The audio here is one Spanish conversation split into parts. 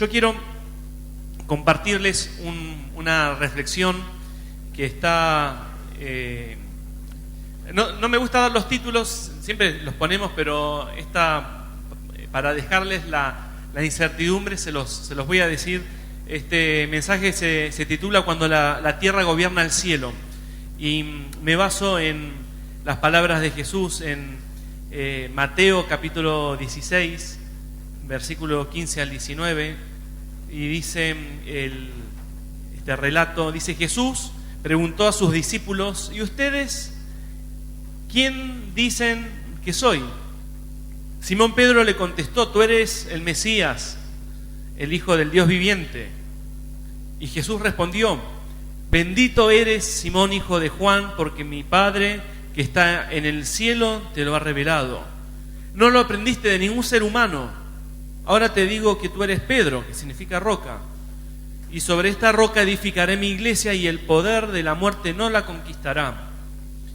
Yo quiero compartirles una reflexión que está... No me gusta dar los títulos, siempre los ponemos, pero para dejarles la incertidumbre se los voy a decir. Este mensaje se titula Cuando la tierra gobierna el cielo, y me baso en las palabras de Jesús en Mateo capítulo 16, versículo 15 al 19, y dice este relato, dice: Jesús preguntó a sus discípulos: ¿y ustedes quién dicen que soy? Simón Pedro le contestó: tú eres el Mesías, el Hijo del Dios viviente. Y Jesús respondió: bendito eres, Simón, hijo de Juan, porque mi Padre que está en el cielo te lo ha revelado. No lo aprendiste de ningún ser humano. Ahora te digo que tú eres Pedro, que significa roca. Y sobre esta roca edificaré mi iglesia, y el poder de la muerte no la conquistará.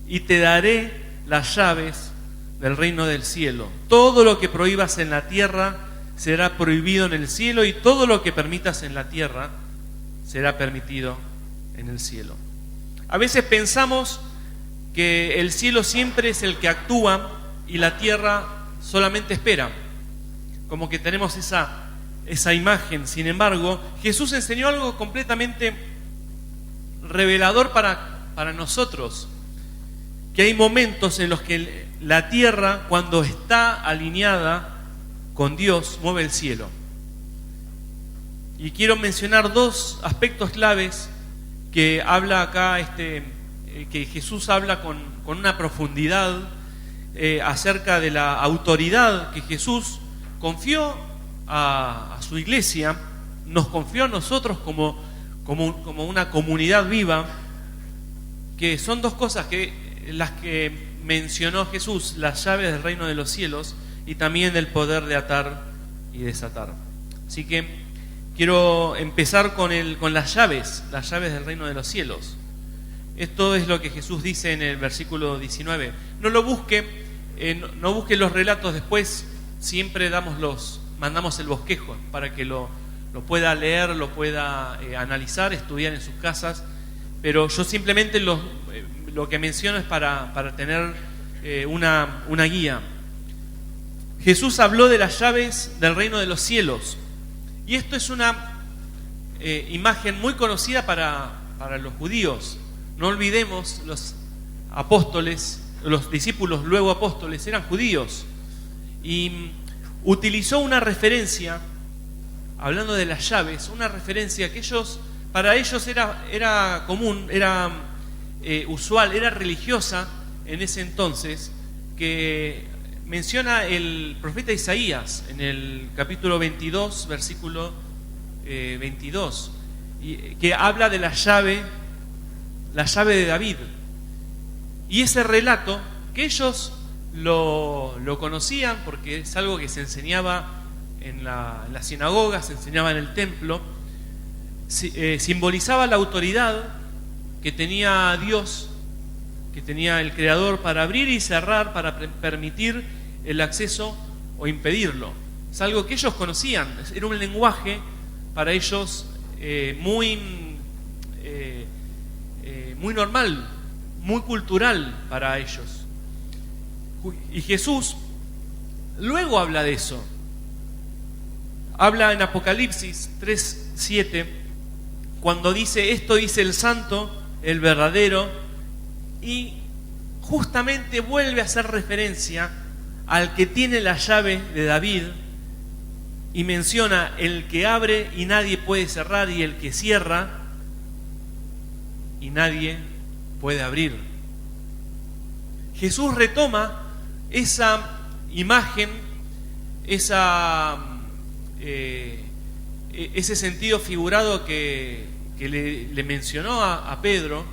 Y te daré las llaves del reino del cielo. Todo lo que prohíbas en la tierra será prohibido en el cielo, y todo lo que permitas en la tierra será permitido en el cielo. A veces pensamos que el cielo siempre es el que actúa y la tierra solamente espera, como que tenemos esa imagen. Sin embargo, Jesús enseñó algo completamente revelador para nosotros, que hay momentos en los que la tierra, cuando está alineada con Dios, mueve el cielo. Y quiero mencionar dos aspectos claves que habla acá, que Jesús habla con una profundidad acerca de la autoridad que Jesús confió a su iglesia, nos confió a nosotros como una comunidad viva, que son dos cosas las que mencionó Jesús: las llaves del reino de los cielos y también el poder de atar y desatar. Así que quiero empezar con las llaves del reino de los cielos. Esto es lo que Jesús dice en el versículo 19. No lo busque, no busque los relatos después, siempre mandamos el bosquejo para que lo pueda leer, lo pueda analizar, estudiar en sus casas, pero yo simplemente lo que menciono es para tener una guía. Jesús habló de las llaves del reino de los cielos, y esto es una imagen muy conocida para los judíos. No olvidemos, los apóstoles, los discípulos luego apóstoles, eran judíos, y utilizó una referencia, hablando de las llaves, una referencia que para ellos era común, era usual, era religiosa en ese entonces, que menciona el profeta Isaías en el capítulo 22, versículo 22, que habla de la llave de David. Y ese relato, que ellos lo conocían porque es algo que se enseñaba en las sinagogas, se enseñaba en el templo, simbolizaba la autoridad que tenía Dios, que tenía el Creador, para abrir y cerrar, para permitir el acceso o impedirlo. Es algo que ellos conocían, era un lenguaje para ellos muy normal, muy cultural para ellos. Y Jesús luego habla de eso. Habla en Apocalipsis 3:7, cuando dice: esto dice el santo, el verdadero, y justamente vuelve a hacer referencia al que tiene la llave de David, y menciona el que abre y nadie puede cerrar, y el que cierra y nadie puede abrir. Jesús retoma esa imagen, ese sentido figurado que le mencionó a Pedro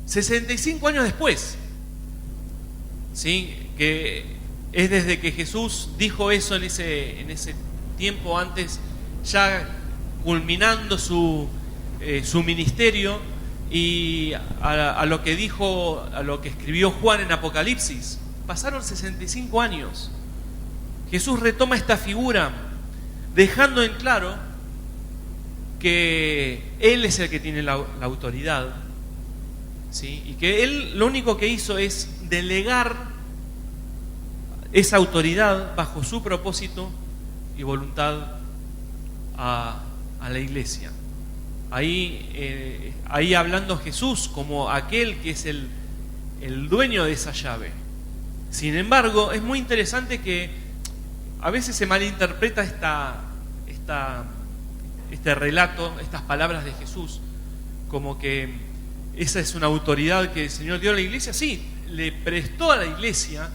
65 años después, ¿sí? Que es desde que Jesús dijo eso en ese tiempo, antes, ya culminando su ministerio, y a lo que dijo, a lo que escribió Juan en Apocalipsis. Pasaron 65 años. Jesús retoma esta figura dejando en claro que Él es el que tiene la autoridad, ¿sí? Y que Él lo único que hizo es delegar esa autoridad bajo su propósito y voluntad a la iglesia. Ahí hablando Jesús como aquel que es el dueño de esa llave. Sin embargo, es muy interesante que a veces se malinterpreta este relato, estas palabras de Jesús, como que esa es una autoridad que el Señor dio a la iglesia. Sí, le prestó a la iglesia,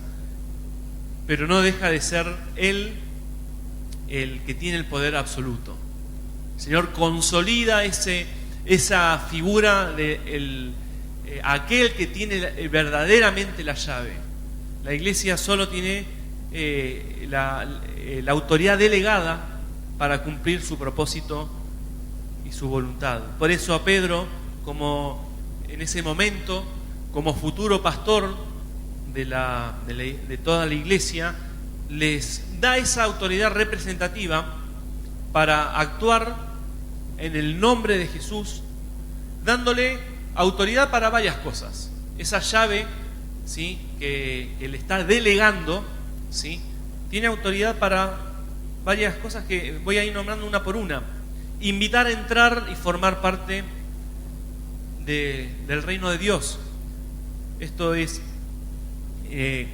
pero no deja de ser Él el que tiene el poder absoluto. El Señor consolida esa figura de aquel que tiene verdaderamente la llave. La iglesia solo tiene la autoridad delegada para cumplir su propósito y su voluntad. Por eso a Pedro, como en ese momento, como futuro pastor de toda la iglesia, les da esa autoridad representativa para actuar en el nombre de Jesús, dándole autoridad para varias cosas. Esa llave, ¿sí?, que le está delegando, ¿sí?, tiene autoridad para varias cosas que voy a ir nombrando una por una. Invitar a entrar y formar parte del reino de Dios. Esto es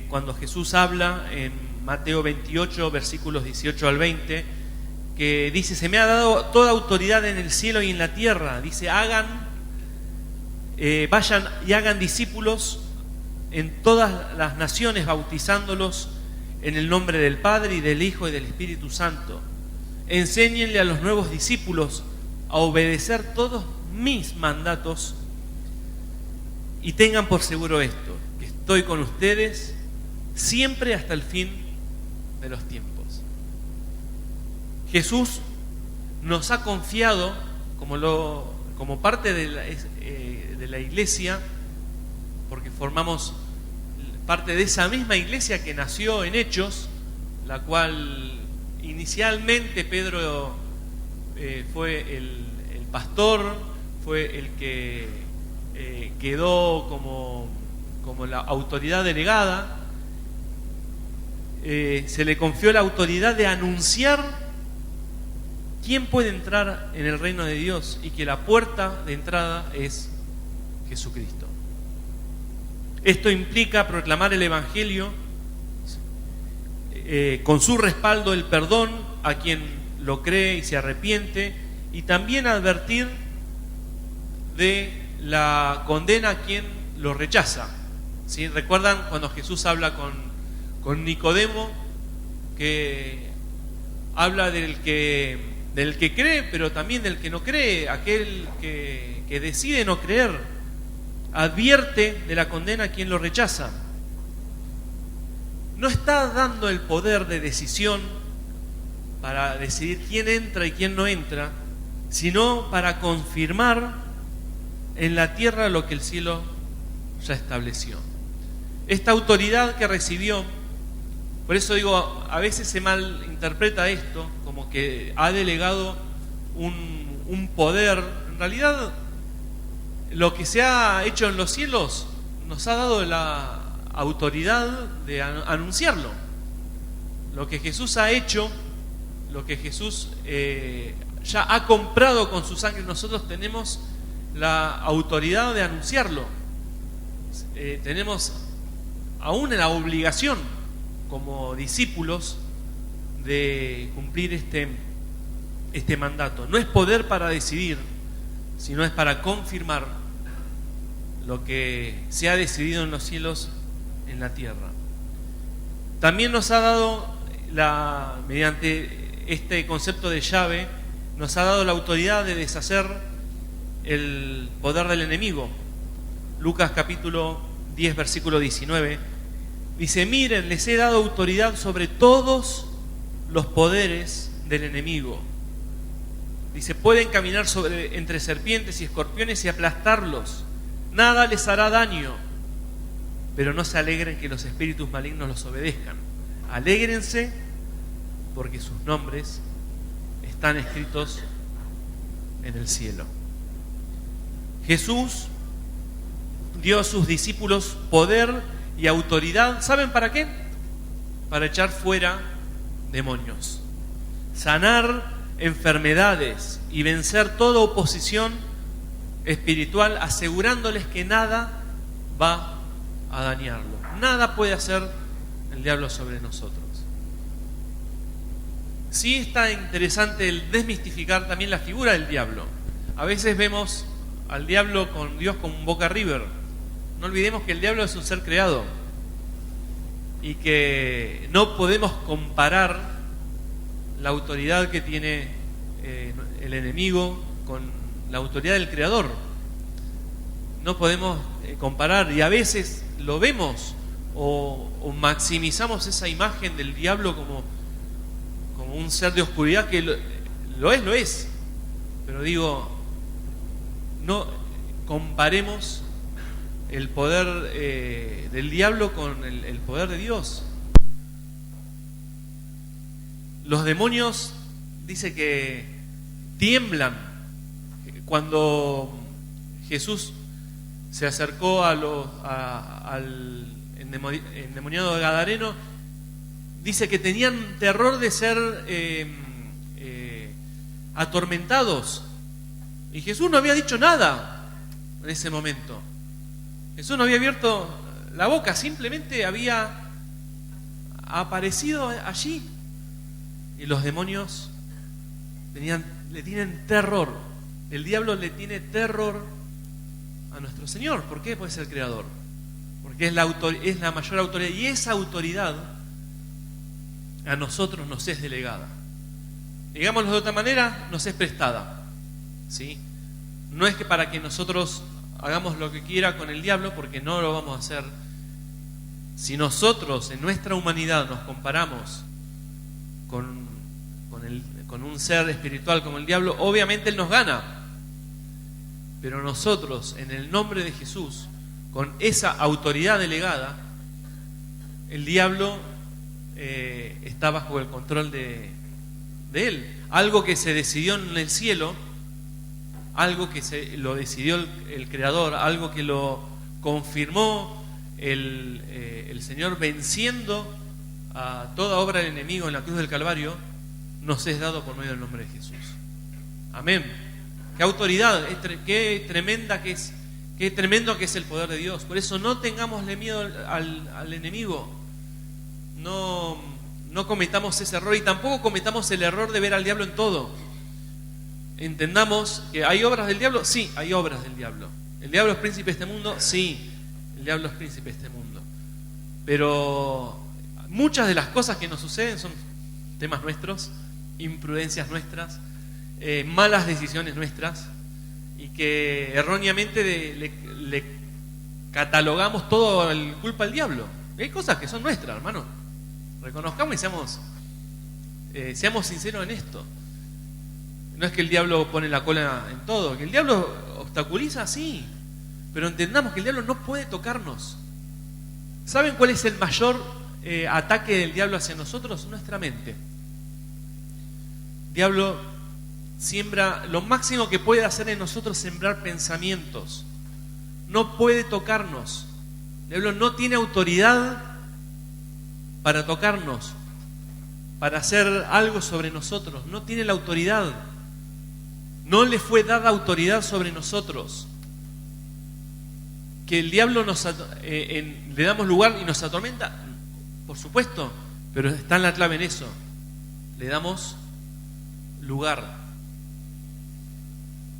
cuando Jesús habla en Mateo 28, versículos 18 al 20, que dice: se me ha dado toda autoridad en el cielo y en la tierra. Dice: vayan y hagan discípulos en todas las naciones, bautizándolos en el nombre del Padre y del Hijo y del Espíritu Santo. Enséñenle a los nuevos discípulos a obedecer todos mis mandatos, y tengan por seguro esto, que estoy con ustedes siempre hasta el fin de los tiempos. Jesús nos ha confiado como parte de la iglesia, porque formamos parte de esa misma iglesia que nació en Hechos, la cual inicialmente Pedro fue el pastor, fue el que quedó como la autoridad delegada. Se le confió la autoridad de anunciar quién puede entrar en el reino de Dios, y que la puerta de entrada es Jesucristo. Esto implica proclamar el Evangelio, con su respaldo el perdón a quien lo cree y se arrepiente, y también advertir de la condena a quien lo rechaza. ¿Sí? ¿Recuerdan cuando Jesús habla con Nicodemo, que habla del que cree, pero también del que no cree, aquel que decide no creer? Advierte de la condena a quien lo rechaza. No está dando el poder de decisión para decidir quién entra y quién no entra, sino para confirmar en la tierra lo que el cielo ya estableció. Esta autoridad que recibió, por eso digo, a veces se malinterpreta esto como que ha delegado un poder. En realidad, lo que se ha hecho en los cielos nos ha dado la autoridad de anunciarlo. Lo que Jesús ha hecho, lo que Jesús ya ha comprado con su sangre, nosotros tenemos la autoridad de anunciarlo. Tenemos aún la obligación como discípulos de cumplir este mandato. No es poder para decidir, sino es para confirmar lo que se ha decidido en los cielos, en la tierra. También nos ha dado, mediante este concepto de llave, nos ha dado la autoridad de deshacer el poder del enemigo. Lucas capítulo 10, versículo 19, dice: miren, les he dado autoridad sobre todos los poderes del enemigo. Dice: pueden caminar entre serpientes y escorpiones y aplastarlos. Nada les hará daño. Pero no se alegren que los espíritus malignos los obedezcan. Alégrense porque sus nombres están escritos en el cielo. Jesús dio a sus discípulos poder y autoridad. ¿Saben para qué? Para echar fuera demonios, sanar enfermedades y vencer toda oposición espiritual, asegurándoles que nada va a dañarlo. Nada puede hacer el diablo sobre nosotros. Sí está interesante el desmistificar también la figura del diablo. A veces vemos al diablo con Dios como un Boca River. No olvidemos que el diablo es un ser creado y que no podemos comparar la autoridad que tiene el enemigo con la autoridad del creador. No podemos comparar, y a veces lo vemos o maximizamos esa imagen del diablo como un ser de oscuridad, que lo es, pero digo, no comparemos el poder del diablo con el poder de Dios. Los demonios, dice que tiemblan. Cuando Jesús se acercó al endemoniado gadareno, dice que tenían terror de ser atormentados. Y Jesús no había dicho nada en ese momento. Jesús no había abierto la boca, simplemente había aparecido allí. Y los demonios le tienen terror. El diablo le tiene terror a nuestro Señor. ¿Por qué? Pues es el creador. Porque es la mayor autoridad. Y esa autoridad a nosotros nos es delegada. Digámoslo de otra manera, nos es prestada. ¿Sí? No es que para que nosotros hagamos lo que quiera con el diablo, porque no lo vamos a hacer. Si nosotros en nuestra humanidad nos comparamos con un ser espiritual como el diablo, obviamente él nos gana. Pero nosotros, en el nombre de Jesús, con esa autoridad delegada, el diablo está bajo el control de él. Algo que se decidió en el cielo, algo que lo decidió el Creador, algo que lo confirmó el Señor venciendo a toda obra del enemigo en la cruz del Calvario, nos es dado por medio del nombre de Jesús. Amén. Qué autoridad, qué tremenda que es, qué tremendo que es el poder de Dios. Por eso no tengámosle miedo al enemigo. No cometamos ese error, y tampoco cometamos el error de ver al diablo en todo. Entendamos que hay obras del diablo, sí, hay obras del diablo. ¿El diablo es príncipe de este mundo? Sí, el diablo es príncipe de este mundo. Pero muchas de las cosas que nos suceden son temas nuestros, imprudencias nuestras, malas decisiones nuestras, y que erróneamente le catalogamos todo el culpa al diablo. Hay cosas que son nuestras, hermano. Reconozcamos y seamos sinceros en esto. No es que el diablo pone la cola en todo, que el diablo obstaculiza, sí, pero entendamos que el diablo no puede tocarnos. ¿Saben cuál es el mayor ataque del diablo hacia nosotros? Nuestra mente. El diablo siembra, lo máximo que puede hacer en nosotros es sembrar pensamientos. No puede tocarnos. El diablo no tiene autoridad para tocarnos, para hacer algo sobre nosotros. No tiene la autoridad. No le fue dada autoridad sobre nosotros. Que el diablo le damos lugar y nos atormenta, por supuesto, pero está la clave en eso. Le damos lugar.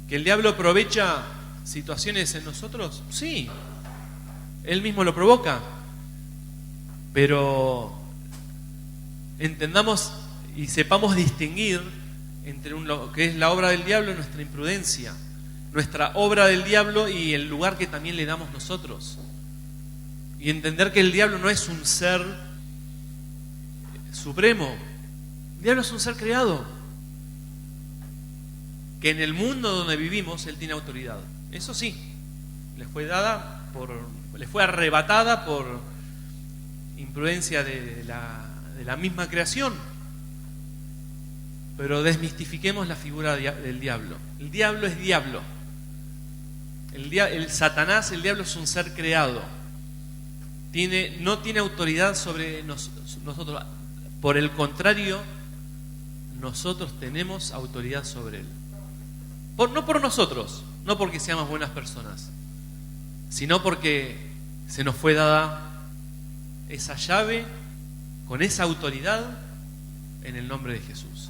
¿Que el diablo aprovecha situaciones en nosotros? Sí, él mismo lo provoca. Pero entendamos y sepamos distinguir entre lo que es la obra del diablo y nuestra imprudencia, nuestra obra del diablo y el lugar que también le damos nosotros. Y entender que el diablo no es un ser supremo. El diablo es un ser creado, que en el mundo donde vivimos él tiene autoridad. Eso sí, le fue arrebatada por imprudencia de la misma creación. pero desmistifiquemos la figura del diablo. El diablo es diablo. El Satanás, el diablo es un ser creado. No tiene autoridad sobre nosotros. Por el contrario, nosotros tenemos autoridad sobre él. No por nosotros, no porque seamos buenas personas, sino porque se nos fue dada esa llave con esa autoridad en el nombre de Jesús.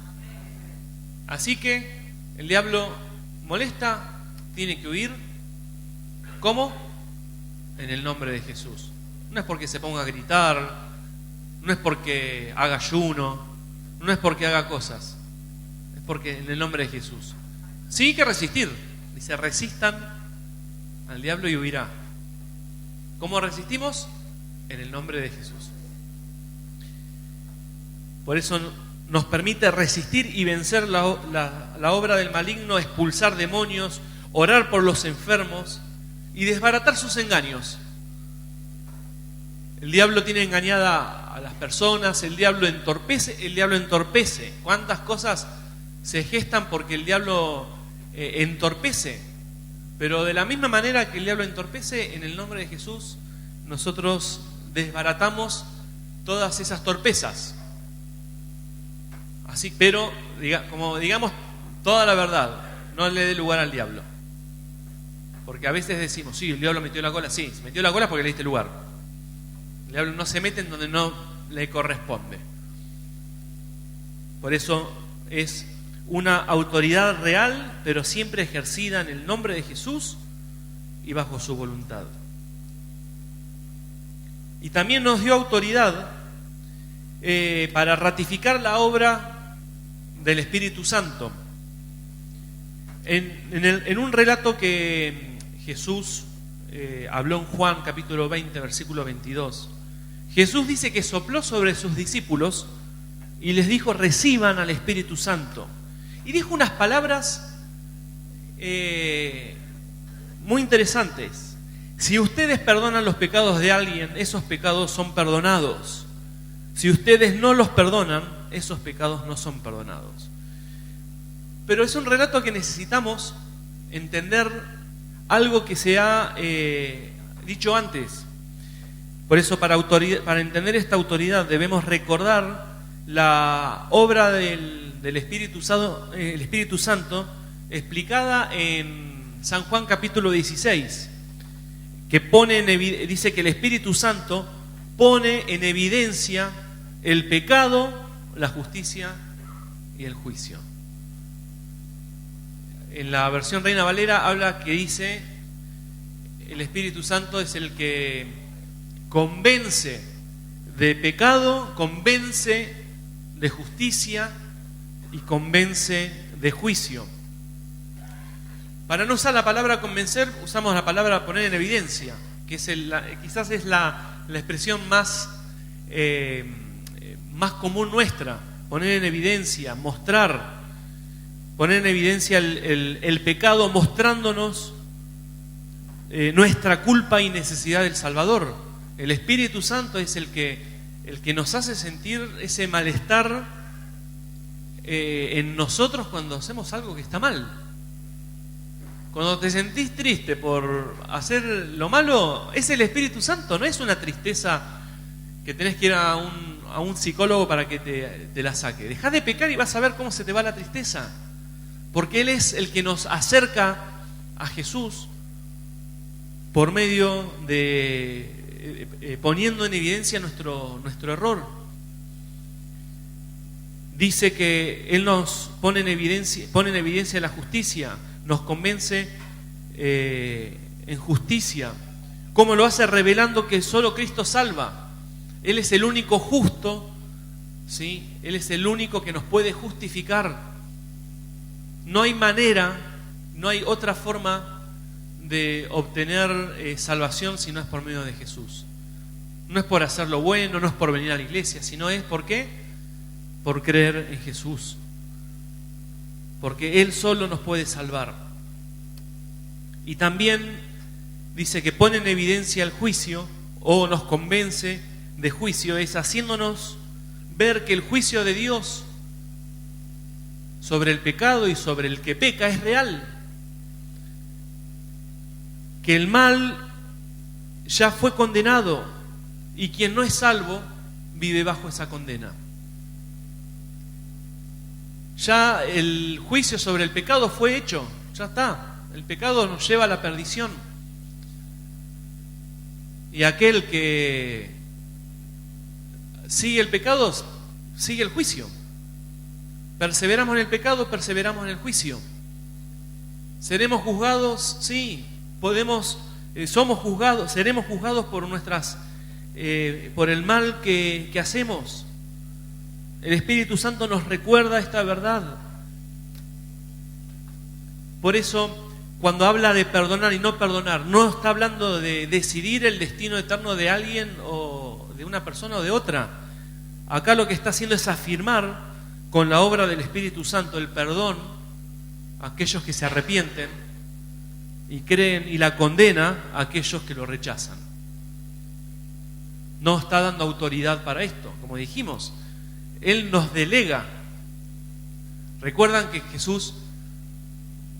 Así que el diablo molesta, tiene que huir. ¿Cómo? En el nombre de Jesús. No es porque se ponga a gritar, no es porque haga ayuno, no es porque haga cosas, es porque en el nombre de Jesús. Sí hay que resistir. Dice, resistan al diablo y huirá. ¿Cómo resistimos? En el nombre de Jesús. Por eso nos permite resistir y vencer la obra del maligno, expulsar demonios, orar por los enfermos y desbaratar sus engaños. El diablo tiene engañada a las personas, el diablo entorpece. ¿Cuántas cosas se gestan porque el diablo entorpece? Pero de la misma manera que el diablo entorpece, en el nombre de Jesús, nosotros desbaratamos todas esas torpezas. Así, pero como digamos toda la verdad, no le dé lugar al diablo. Porque a veces decimos, sí, el diablo metió la cola. Sí, se metió la cola porque le diste lugar. El diablo no se mete en donde no le corresponde. Por eso es una autoridad real, pero siempre ejercida en el nombre de Jesús y bajo su voluntad. Y también nos dio autoridad para ratificar la obra del Espíritu Santo. En un relato que Jesús habló en Juan capítulo 20, versículo 22, Jesús dice que sopló sobre sus discípulos y les dijo, reciban al Espíritu Santo. Y dijo unas palabras muy interesantes. Si ustedes perdonan los pecados de alguien, esos pecados son perdonados. Si ustedes no los perdonan, esos pecados no son perdonados. Pero es un relato que necesitamos entender algo que se ha dicho antes. Por eso, para entender esta autoridad, debemos recordar la obra del Espíritu Santo explicada en San Juan capítulo 16, que dice que el Espíritu Santo pone en evidencia el pecado, la justicia y el juicio. En la versión Reina Valera habla que dice, el Espíritu Santo es el que convence de pecado, convence de justicia y convence de juicio. Para no usar la palabra convencer, usamos la palabra poner en evidencia, que es quizás es la expresión más común nuestra. Poner en evidencia, mostrar, poner en evidencia el pecado, mostrándonos nuestra culpa y necesidad del Salvador. El Espíritu Santo es el que nos hace sentir ese malestar en nosotros cuando hacemos algo que está mal. Cuando te sentís triste por hacer lo malo, es el Espíritu Santo, no es una tristeza que tenés que ir a un psicólogo para que te la saque. Dejá de pecar y vas a ver cómo se te va la tristeza. Porque Él es el que nos acerca a Jesús por medio de poniendo en evidencia nuestro error. Dice que Él nos pone en evidencia la justicia, nos convence en justicia. ¿Cómo lo hace? Revelando que solo Cristo salva. Él es el único justo, ¿sí? Él es el único que nos puede justificar. No hay manera, no hay otra forma de obtener salvación si no es por medio de Jesús. No es por hacer lo bueno, no es por venir a la iglesia, sino es ¿por qué? Por creer en Jesús. Porque Él solo nos puede salvar. Y también dice que pone en evidencia el juicio, o nos convence de juicio, es haciéndonos ver que el juicio de Dios sobre el pecado y sobre el que peca es real. Que el mal ya fue condenado y quien no es salvo vive bajo esa condena. Ya el juicio sobre el pecado fue hecho, ya está. El pecado nos lleva a la perdición. Y aquel que sigue el pecado, sigue el juicio. Perseveramos en el pecado, perseveramos en el juicio. ¿Seremos juzgados? Sí. Somos juzgados, seremos juzgados por por el mal que hacemos. El Espíritu Santo nos recuerda esta verdad. Por eso, cuando habla de perdonar y no perdonar, no está hablando de decidir el destino eterno de alguien o de una persona o de otra. Acá lo que está haciendo es afirmar con la obra del Espíritu Santo el perdón a aquellos que se arrepienten y creen, y la condena a aquellos que lo rechazan. No está dando autoridad para esto, como dijimos. Él nos delega. Recuerdan que Jesús,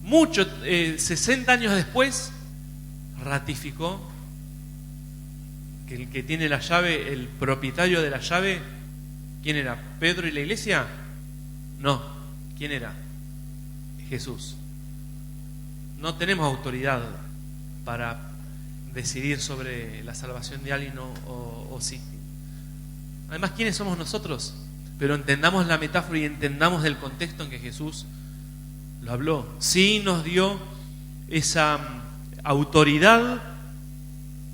60 años después, ratificó que el que tiene la llave, el propietario de la llave, ¿quién era? ¿Pedro y la iglesia? No. ¿Quién era? Jesús. No tenemos autoridad para decidir sobre la salvación de alguien o sí. Además, ¿quiénes somos nosotros? Pero entendamos la metáfora y entendamos el contexto en que Jesús lo habló. Sí nos dio esa autoridad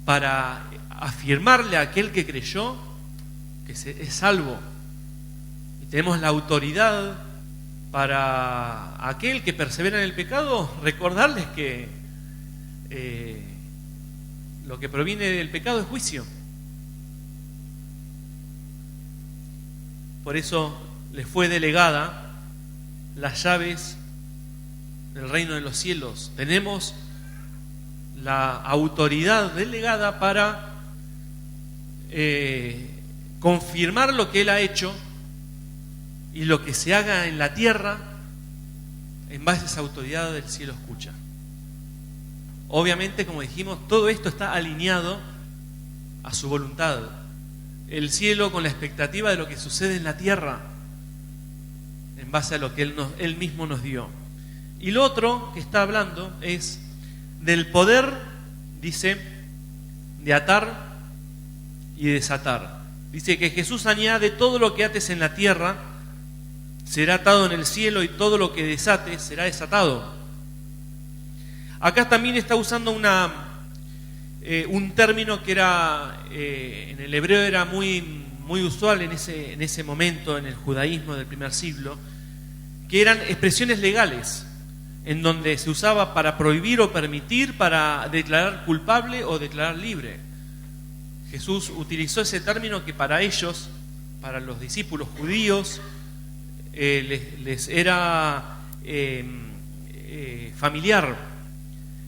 para afirmarle a aquel que creyó que es salvo. Y tenemos la autoridad para aquel que persevera en el pecado, recordarles que lo que proviene del pecado es juicio. Por eso les fue delegada las llaves del reino de los cielos. Tenemos la autoridad delegada para confirmar lo que Él ha hecho y lo que se haga en la tierra en base a esa autoridad del cielo escucha. Obviamente, como dijimos, todo esto está alineado a su voluntad. El cielo con la expectativa de lo que sucede en la tierra en base a lo que Él mismo nos dio. Y lo otro que está hablando es del poder, dice, de atar y desatar. Dice que Jesús añade: todo lo que ates en la tierra será atado en el cielo, y todo lo que desates será desatado. Acá también está usando un término que era en el hebreo era muy usual en ese momento, en el judaísmo del primer siglo, que eran expresiones legales, en donde se usaba para prohibir o permitir, para declarar culpable o declarar libre. Jesús utilizó ese término que para ellos, para los discípulos judíos, les era familiar.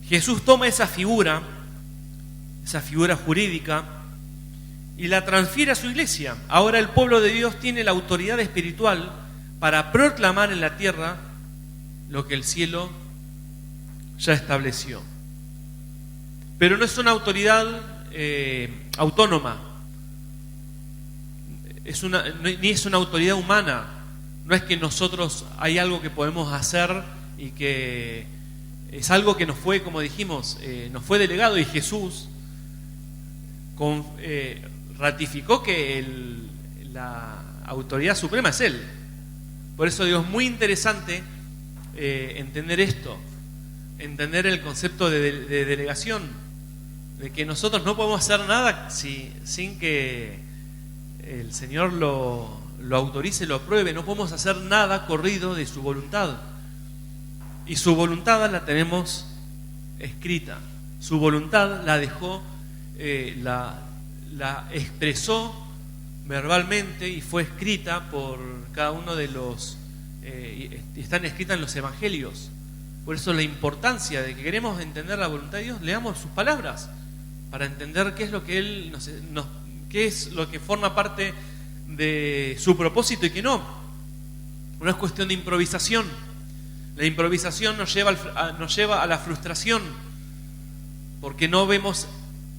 Jesús toma esa figura jurídica, y la transfiere a su iglesia. Ahora el pueblo de Dios tiene la autoridad espiritual para proclamar en la tierra lo que el cielo ya estableció. Pero no es una autoridad autónoma, ni es una autoridad humana. No es que nosotros hay algo que podemos hacer y que es algo que nos fue, como dijimos, nos fue delegado, y Jesús ratificó que la autoridad suprema es Él. Por eso digo, es muy interesante entender esto, entender el concepto de delegación, de que nosotros no podemos hacer nada sin que el Señor lo autorice, lo apruebe. No podemos hacer nada corrido de su voluntad. Y su voluntad la tenemos escrita. Su voluntad la dejó, la expresó verbalmente y fue escrita por cada uno de los... están escritas en los evangelios. Por eso la importancia de que queremos entender la voluntad de Dios, leamos sus palabras para entender qué es lo que Él qué es lo que forma parte de su propósito y qué no. No es cuestión de improvisación. La improvisación nos lleva a la frustración, porque no vemos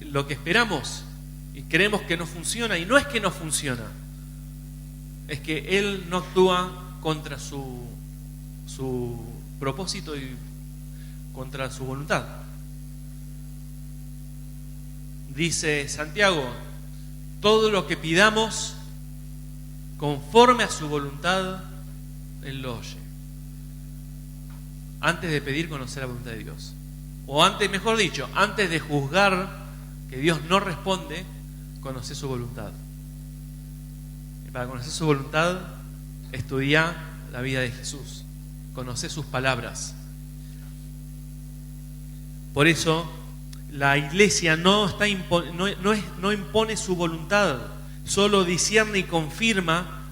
lo que esperamos y creemos que no funciona. Y no es que no funciona, es que Él no actúa contra su propósito y contra su voluntad. Dice Santiago, todo lo que pidamos conforme a su voluntad, Él lo oye. Antes de pedir, conocer la voluntad de Dios. O antes, mejor dicho, antes de juzgar que Dios no responde, conocer su voluntad. Y para conocer su voluntad, estudia la vida de Jesús. Conocer sus palabras. Por eso, la iglesia no impone su voluntad, solo discierne y confirma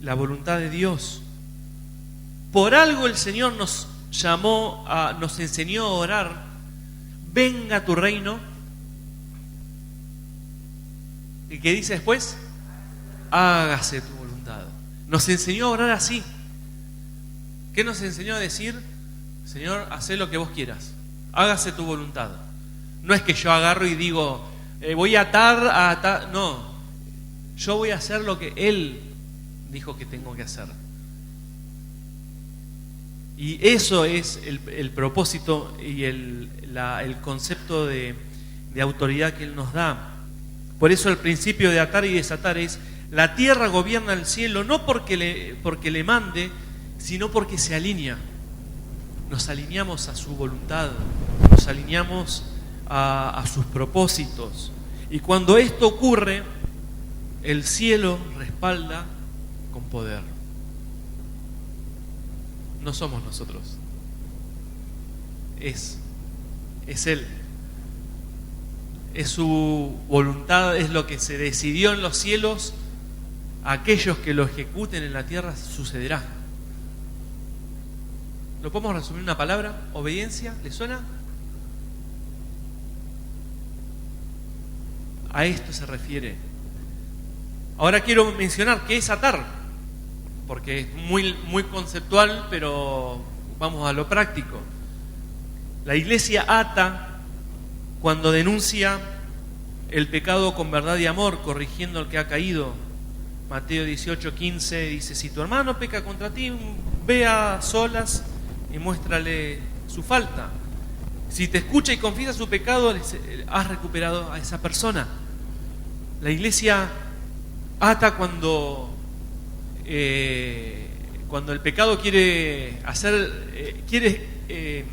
la voluntad de Dios. Por algo el Señor nos enseñó a orar: venga tu reino. ¿Y qué dice después? Hágase tu voluntad. Nos enseñó a orar así. ¿Qué nos enseñó a decir? Señor, haz lo que vos quieras, hágase tu voluntad. No es que yo agarro y digo, voy a atar. No, yo voy a hacer lo que Él dijo que tengo que hacer. Y eso es el propósito y el concepto de autoridad que Él nos da. Por eso el principio de atar y desatar es: la tierra gobierna el cielo, no porque le mande, sino porque se alinea. Nos alineamos a su voluntad, nos alineamos a sus propósitos. Y cuando esto ocurre, el cielo respalda con poder. No somos nosotros, es Él. Es su voluntad, es lo que se decidió en los cielos. Aquellos que lo ejecuten en la tierra, sucederá. ¿Lo podemos resumir en una palabra? ¿Obediencia? ¿Le suena? A esto se refiere. Ahora quiero mencionar qué es atar, porque es muy, muy conceptual, pero vamos a lo práctico. La iglesia ata cuando denuncia el pecado con verdad y amor, corrigiendo al que ha caído. Mateo 18:15 dice: si tu hermano peca contra ti, ve a solas y muéstrale su falta. Si te escucha y confiesa su pecado, has recuperado a esa persona. La iglesia ata cuando el pecado quiere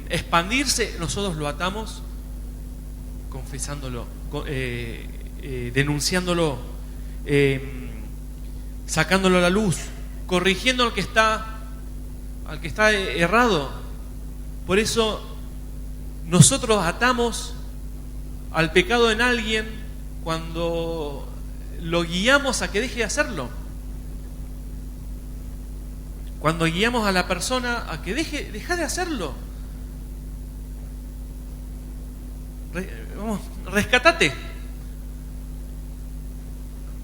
expandirse. Nosotros lo atamos confesándolo, denunciándolo, sacándolo a la luz, corrigiendo al que está errado. Por eso nosotros atamos al pecado en alguien cuando lo guiamos a que deje de hacerlo. Cuando guiamos a la persona a que deja de hacerlo. Rescatate.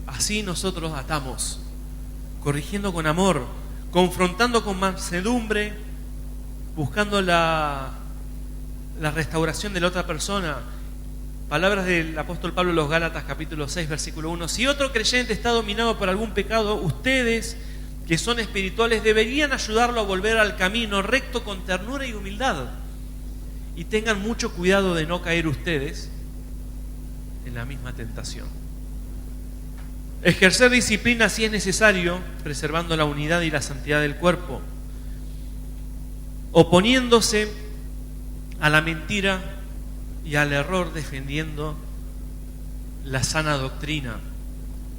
Así nosotros atamos, corrigiendo con amor, confrontando con mansedumbre, buscando la restauración de la otra persona. Palabras del apóstol Pablo a los Gálatas, capítulo 6, versículo 1. Si otro creyente está dominado por algún pecado, ustedes, que son espirituales, deberían ayudarlo a volver al camino recto con ternura y humildad. Y tengan mucho cuidado de no caer ustedes en la misma tentación. Ejercer disciplina si es necesario, preservando la unidad y la santidad del cuerpo, oponiéndose a la mentira y al error, defendiendo la sana doctrina.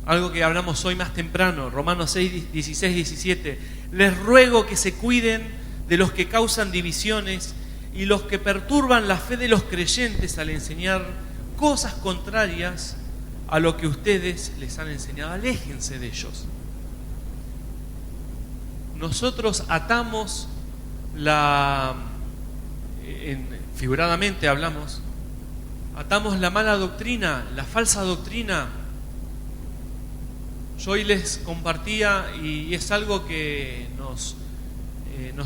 Algo que hablamos hoy más temprano, Romanos 6, 16, 17. Les ruego que se cuiden de los que causan divisiones y los que perturban la fe de los creyentes al enseñar cosas contrarias a lo que ustedes les han enseñado. Aléjense de ellos. Nosotros atamos figuradamente hablamos, atamos la mala doctrina, la falsa doctrina. Yo hoy les compartía, y es algo que nos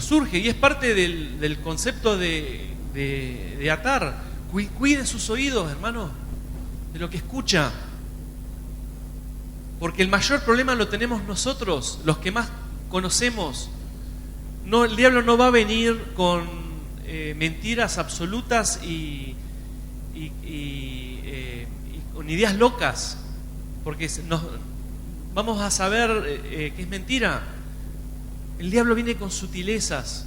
surge, y es parte del concepto de atar. Cuide sus oídos, hermano, de lo que escucha. Porque el mayor problema lo tenemos nosotros, los que más conocemos. No, el diablo no va a venir con mentiras absolutas y con ideas locas, porque vamos a saber que es mentira. El diablo viene con sutilezas.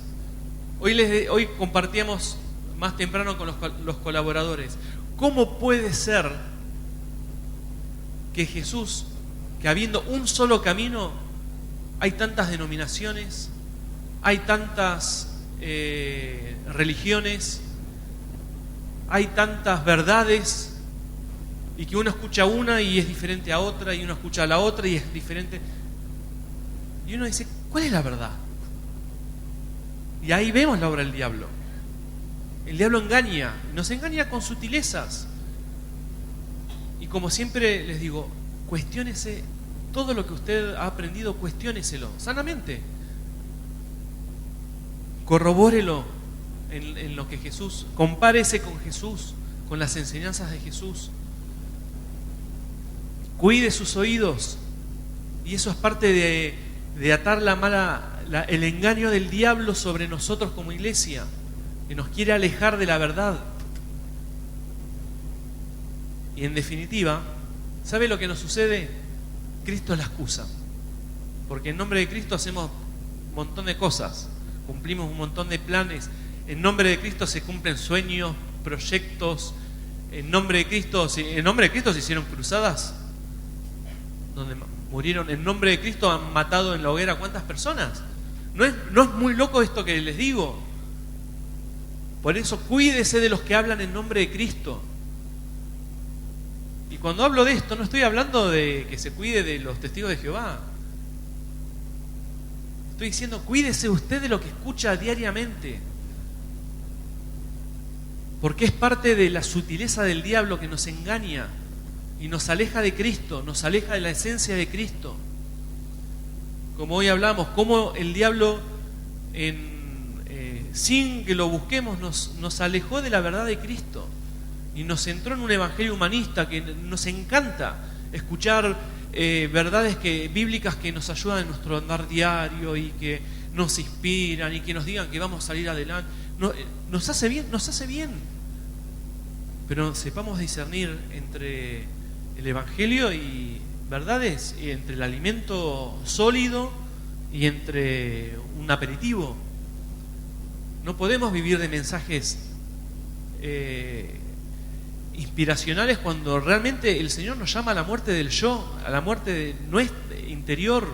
Hoy compartíamos más temprano con los colaboradores. ¿Cómo puede ser que Jesús, que habiendo un solo camino, hay tantas denominaciones, hay tantas religiones, hay tantas verdades, y que uno escucha una y es diferente a otra, y uno escucha a la otra y es diferente? Y uno dice, ¿cuál es la verdad? Y ahí vemos la obra del diablo. El diablo engaña, nos engaña con sutilezas. Y como siempre les digo, cuestiónese todo lo que usted ha aprendido, cuestióneselo sanamente. Corrobórelo en lo que Jesús, compárese con Jesús, con las enseñanzas de Jesús. Cuide sus oídos. Y eso es parte de atar el engaño del diablo sobre nosotros como iglesia, que nos quiere alejar de la verdad. Y en definitiva, ¿sabe lo que nos sucede? Cristo es la excusa. Porque en nombre de Cristo hacemos un montón de cosas, cumplimos un montón de planes. En nombre de Cristo se cumplen sueños, proyectos. En nombre de Cristo se hicieron cruzadas donde murieron. En nombre de Cristo han matado en la hoguera ¿cuántas personas? No es muy loco esto que les digo. Por eso cuídese de los que hablan en nombre de Cristo. Y cuando hablo de esto, no estoy hablando de que se cuide de los testigos de Jehová. Estoy diciendo, cuídese usted de lo que escucha diariamente. Porque es parte de la sutileza del diablo que nos engaña y nos aleja de Cristo, nos aleja de la esencia de Cristo. Como hoy hablamos, cómo el diablo, sin que lo busquemos, nos alejó de la verdad de Cristo y nos centró en un evangelio humanista que nos encanta escuchar verdades bíblicas que nos ayudan en nuestro andar diario y que nos inspiran y que nos digan que vamos a salir adelante. Nos hace bien, pero sepamos discernir entre el evangelio y verdades, y entre el alimento sólido y entre un aperitivo. No podemos vivir de mensajes inspiracionales cuando realmente el Señor nos llama a la muerte del yo, a la muerte de nuestro interior.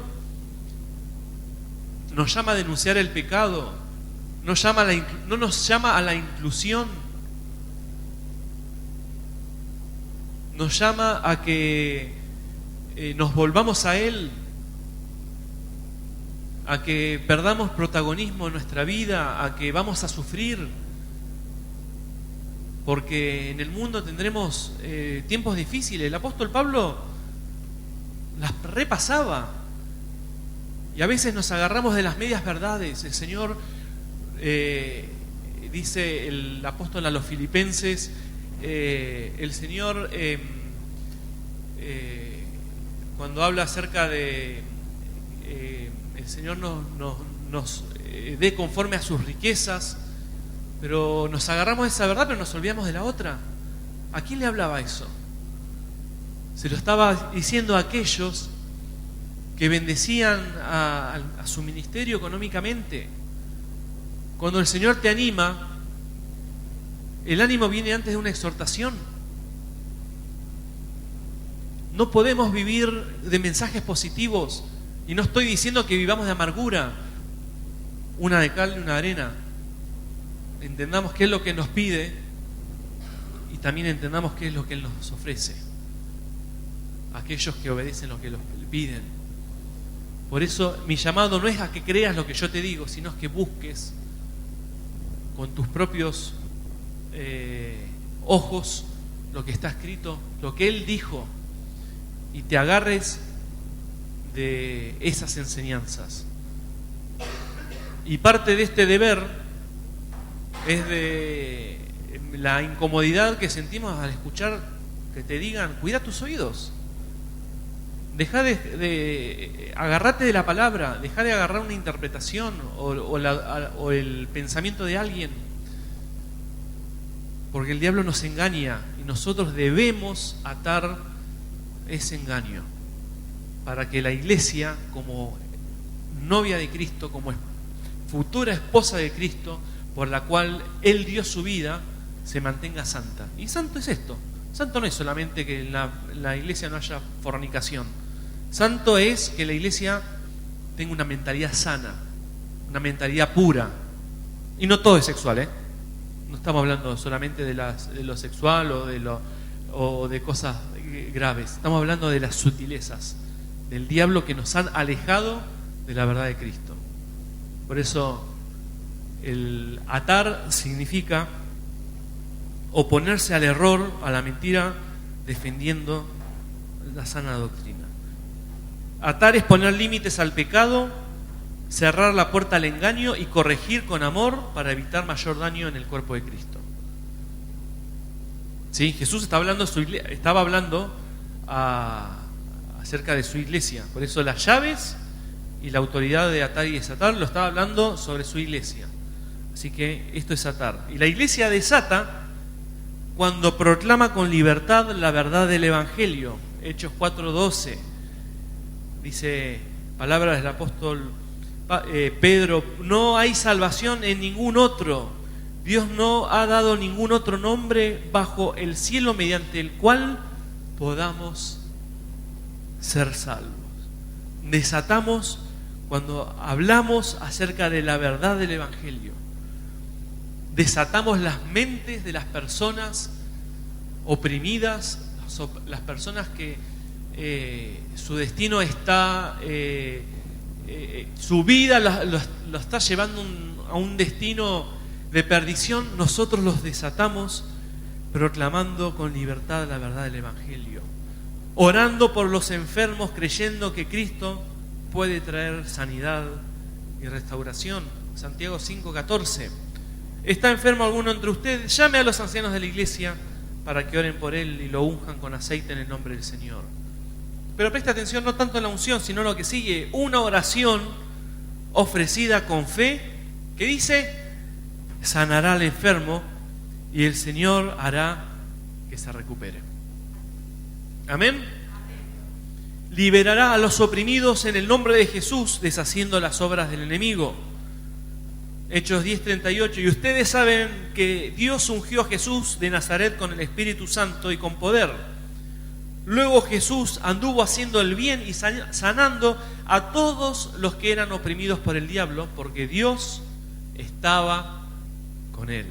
Nos llama a denunciar el pecado, no nos llama a la inclusión, nos llama a que nos volvamos a Él, a que perdamos protagonismo en nuestra vida, a que vamos a sufrir, porque en el mundo tendremos tiempos difíciles. El apóstol Pablo las repasaba y a veces nos agarramos de las medias verdades. El Señor, dice el apóstol a los filipenses, el Señor cuando habla acerca de el Señor nos dé conforme a sus riquezas, pero nos agarramos de esa verdad, pero nos olvidamos de la otra. ¿A quién le hablaba eso? Se lo estaba diciendo a aquellos que bendecían a su ministerio económicamente. Cuando el Señor te anima, el ánimo viene antes de una exhortación. No podemos vivir de mensajes positivos, y no estoy diciendo que vivamos de amargura, una de cal y una de arena. Entendamos qué es lo que nos pide y también entendamos qué es lo que Él nos ofrece. Aquellos que obedecen lo que le piden. Por eso mi llamado no es a que creas lo que yo te digo, sino es que busques con tus propios ojos lo que está escrito, lo que Él dijo, y te agarres de esas enseñanzas. Y parte de este deber es de la incomodidad que sentimos al escuchar que te digan, cuida tus oídos. Deja de agarrate de la palabra, deja de agarrar una interpretación o el pensamiento de alguien. Porque el diablo nos engaña y nosotros debemos atar ese engaño para que la iglesia, como novia de Cristo, como futura esposa de Cristo, por la cual Él dio su vida, se mantenga santa. Y santo es esto. Santo no es solamente que en la iglesia no haya fornicación. Santo es que la iglesia tenga una mentalidad sana, una mentalidad pura. Y no todo es sexual, ¿eh? No estamos hablando solamente de lo sexual o de cosas graves. Estamos hablando de las sutilezas del diablo que nos han alejado de la verdad de Cristo. Por eso el atar significa oponerse al error, a la mentira, defendiendo la sana doctrina. Atar es poner límites al pecado, cerrar la puerta al engaño y corregir con amor para evitar mayor daño en el cuerpo de Cristo. ¿Sí? Jesús estaba hablando acerca de su iglesia. Por eso las llaves y la autoridad de atar y desatar lo estaba hablando sobre su iglesia. Así que esto es atar. Y la iglesia desata cuando proclama con libertad la verdad del Evangelio. Hechos 4:12 dice, palabras del apóstol Pedro, no hay salvación en ningún otro. Dios no ha dado ningún otro nombre bajo el cielo mediante el cual podamos ser salvos. Desatamos cuando hablamos acerca de la verdad del Evangelio. Desatamos las mentes de las personas oprimidas, las personas que su destino está, su vida lo está llevando a un destino de perdición. Nosotros los desatamos proclamando con libertad la verdad del Evangelio, orando por los enfermos, creyendo que Cristo puede traer sanidad y restauración. Santiago 5:14. ¿Está enfermo alguno entre ustedes? Llame a los ancianos de la iglesia para que oren por él y lo unjan con aceite en el nombre del Señor. Pero presta atención no tanto en la unción, sino lo que sigue. Una oración ofrecida con fe que dice, sanará al enfermo y el Señor hará que se recupere. Amén. Liberará a los oprimidos en el nombre de Jesús, deshaciendo las obras del enemigo. Hechos 10:38. Y ustedes saben que Dios ungió a Jesús de Nazaret con el Espíritu Santo y con poder. Luego Jesús anduvo haciendo el bien y sanando a todos los que eran oprimidos por el diablo, porque Dios estaba con él.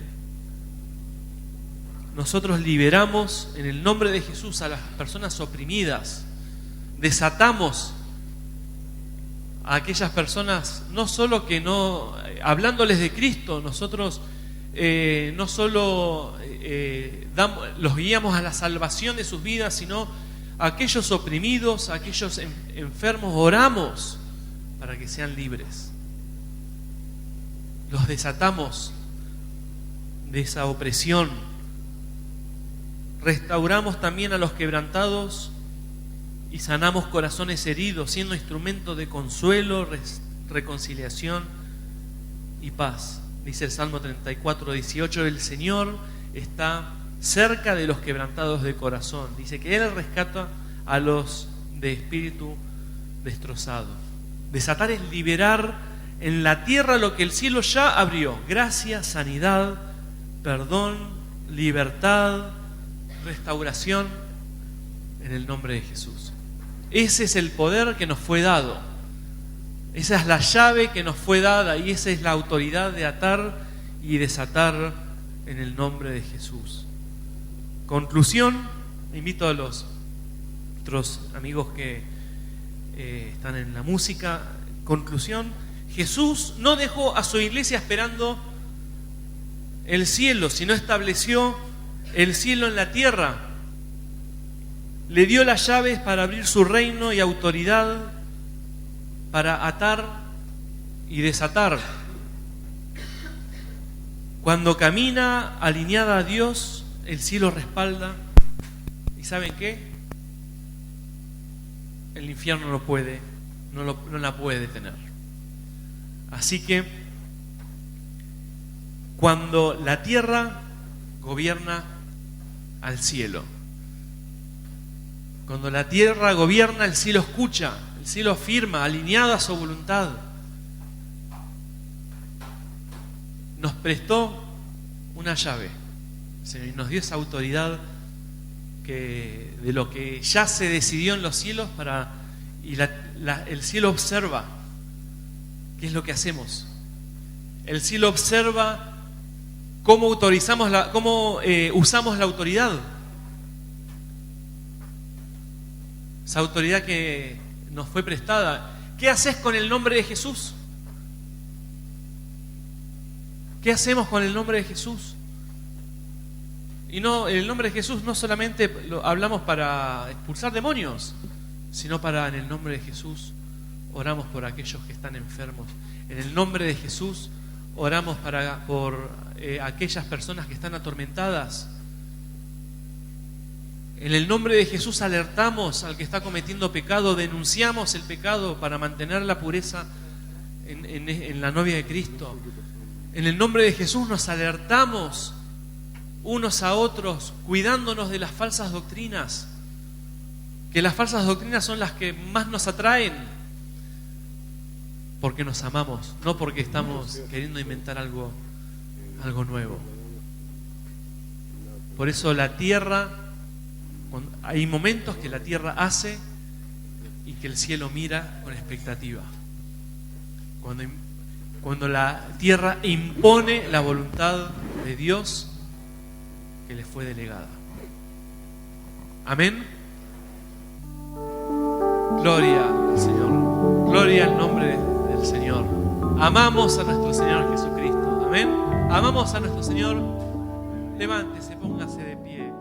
Nosotros liberamos en el nombre de Jesús a las personas oprimidas. Desatamos a aquellas personas, no solo que no, hablándoles de Cristo, nosotros no solo los guiamos a la salvación de sus vidas, sino a aquellos oprimidos, a aquellos enfermos, oramos para que sean libres. Los desatamos de esa opresión. Restauramos también a los quebrantados y sanamos corazones heridos, siendo instrumento de consuelo, reconciliación y paz. Dice el Salmo 34:18, el Señor está cerca de los quebrantados de corazón. Dice que Él rescata a los de espíritu destrozado. Desatar es liberar en la tierra lo que el cielo ya abrió: gracia, sanidad, perdón, libertad, restauración en el nombre de Jesús. Ese es el poder que nos fue dado. Esa es la llave que nos fue dada y esa es la autoridad de atar y desatar en el nombre de Jesús. Conclusión, invito a los otros amigos que están en la música. Conclusión, Jesús no dejó a su iglesia esperando el cielo, sino estableció el cielo en la tierra. Le dio las llaves para abrir su reino y autoridad para atar y desatar. Cuando camina alineada a Dios, el cielo respalda. ¿Y saben qué? El infierno no la puede detener. Así que cuando la tierra gobierna al cielo, cuando la tierra gobierna, el cielo escucha, el cielo afirma, alineado a su voluntad. Nos prestó una llave, nos dio esa autoridad de lo que ya se decidió en los cielos y el cielo observa qué es lo que hacemos. El cielo observa cómo usamos la autoridad. Esa autoridad que nos fue prestada. ¿Qué haces con el nombre de Jesús? ¿Qué hacemos con el nombre de Jesús? Y no, el nombre de Jesús no solamente lo hablamos para expulsar demonios, sino en el nombre de Jesús oramos por aquellos que están enfermos. En el nombre de Jesús oramos por aquellas personas que están atormentadas. En el nombre de Jesús alertamos al que está cometiendo pecado, denunciamos el pecado para mantener la pureza en la novia de Cristo. En el nombre de Jesús nos alertamos unos a otros, cuidándonos de las falsas doctrinas, que las falsas doctrinas son las que más nos atraen, porque nos amamos, no porque estamos queriendo inventar algo nuevo. Por eso la tierra, hay momentos que la tierra hace y que el cielo mira con expectativa. Cuando la tierra impone la voluntad de Dios que le fue delegada. Amén. Gloria al Señor. Gloria al nombre del Señor. Amamos a nuestro Señor Jesucristo. Amén. Amamos a nuestro Señor. Levántese, póngase de pie.